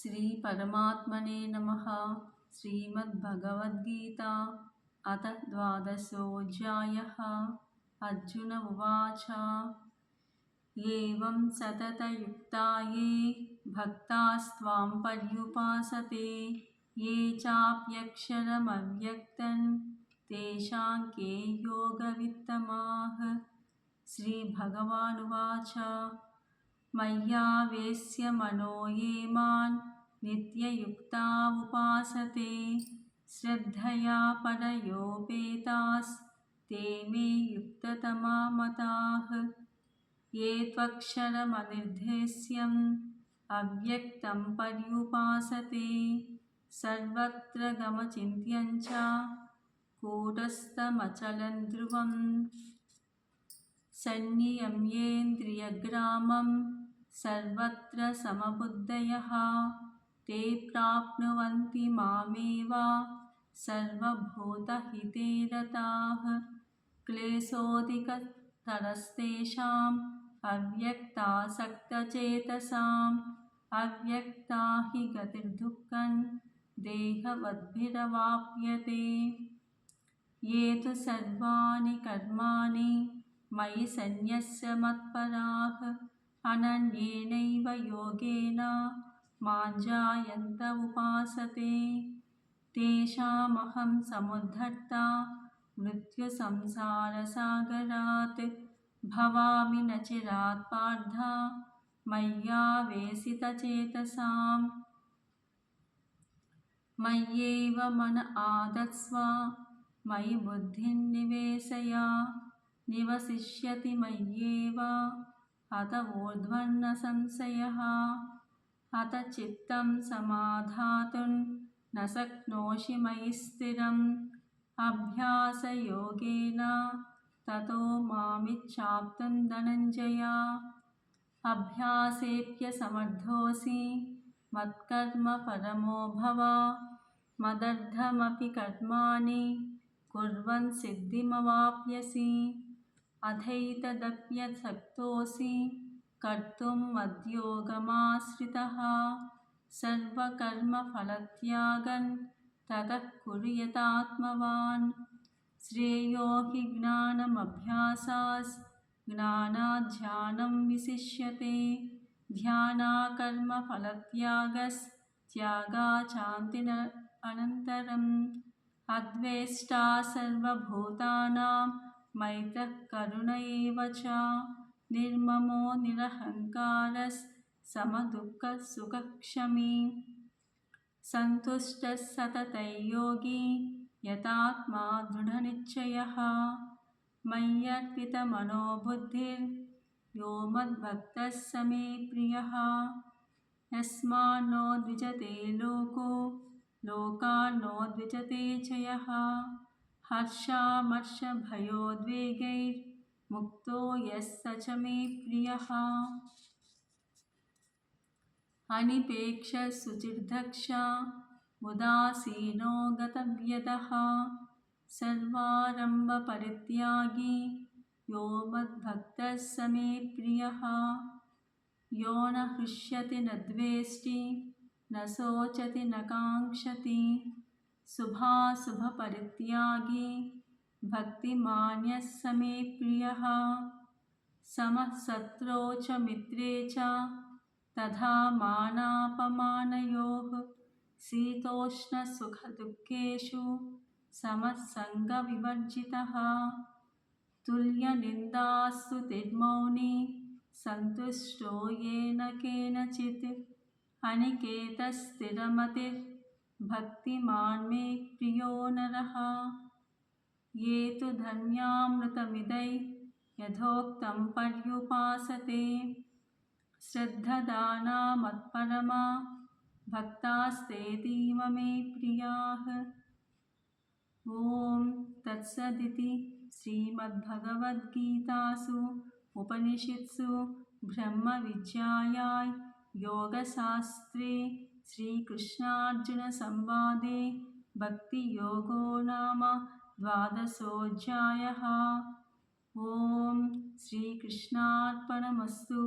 श्री परमात्मने नमः। श्रीमद्भगवद्गीता अथ द्वादशोऽध्यायः। अर्जुन उवाच एवं सततयुक्ता ये भक्तास्त्वां पर्युपासते ये चाप्यक्षरमव्यक्तं तेषां के योगवित्तमाः। श्रीभगवानुवाच मय्यावेश्य मनो ये मां नित्ययुक्ता उपासते श्रद्धया परयोपेतास्ते मे युक्ततमा मताः। ये त्वक्षरमनिर्देश्यम् अव्यक्तं पर्युपासते सर्वत्र गमचिन्त्यं च कूटस्थमचलं ध्रुवम् सन्नियम्येन्द्रियग्रामं सर्वत्र समबुद्धयः ते प्राप्नुवन्ति मामेव सर्वभूतहिते रताः। क्लेशोऽधिकतरस्तेषाम् अव्यक्तासक्तचेतसाम् अव्यक्ता हि गतिर्दुःखं देहवद्भिरवाप्यते। ये तु सर्वाणि कर्माणि मयि सन्न्यस्य मत्पराः अनन्येनैव योगेन मां ध्यायन्त उपासते तेषामहं समुद्धर्ता मृत्युसंसारसागरात् भवामि न चिरात् पार्थ मय्यावेशितचेतसाम्। मय्येव मन आदत्स्व मयि बुद्धिं निवेशय निवसिष्यति मय्येव अत ऊर्ध्वं न संशयः। अत चित्तं समाधातुं न शक्नोषि मयि स्थिरम् अभ्यासयोगेन ततो मामिच्छाप्तुं धनञ्जय। अभ्यासेऽप्यसमर्थोऽसि मत्कर्म परमो भव मदर्थमपि कर्माणि कुर्वन् सिद्धिमवाप्स्यसि। अथैतदप्यशक्तोऽसि कर्तुं मद्योगमाश्रितः सर्वकर्मफलत्यागं ततः कुरु यतात्मवान्। श्रेयो हि ज्ञानमभ्यासात् ज्ञानात् ध्यानं विशिष्यते ध्यानात् कर्मफलत्यागस्त्यागात् शान्तिरनन्तरम्। अद्वेष्टा सर्वभूतानां मैत्रः करुण एव च निर्ममो निरहङ्कारः समदुःखसुखक्षमी सन्तुष्टः सततं योगी यतात्मा दृढनिश्चयः। मय्यर्पितमनो बुद्धिर्यो मद्भक्तः स मे प्रियः। यस्मान्नो द्विजते लोको लोकान्नो द्विजते च यः हर्षामर्षभयोद्वेगैर्मुक्तो यः स च मे प्रियः। अनिपेक्षः शुचिर्दक्षः उदासीनो गतव्यतः सर्वारम्भपरित्यागी यो मद्भक्तः स मे प्रियः। यो न हृष्यति न द्वेष्टि न शोचति न काङ्क्षति शुभाशुभपरित्यागी भक्तिमान्यः स मे प्रियः। समः शत्रौ च मित्रे च तथा मानापमानयोः शीतोष्णसुखदुःखेषु समः सङ्गविवर्जितः। तुल्यनिन्दास्तुतिर्मौनी सन्तुष्टो येन केनचित् अनिकेतः स्थिरमतिर्भक्तिमान् मे प्रियो नरः। ये तु धर्म्यामृतमिदै यथोक्तं पर्युपासते श्रद्धदाना मत्परमा भक्तास्तेतीव मे प्रियाः। ॐ तत्सदिति श्रीमद्भगवद्गीतासु उपनिषत्सु ब्रह्मविद्यायां योगशास्त्रे श्रीकृष्णार्जुनसंवादे भक्तियोगो नाम द्वादशोऽध्यायः। ॐ श्रीकृष्णार्पणमस्तु।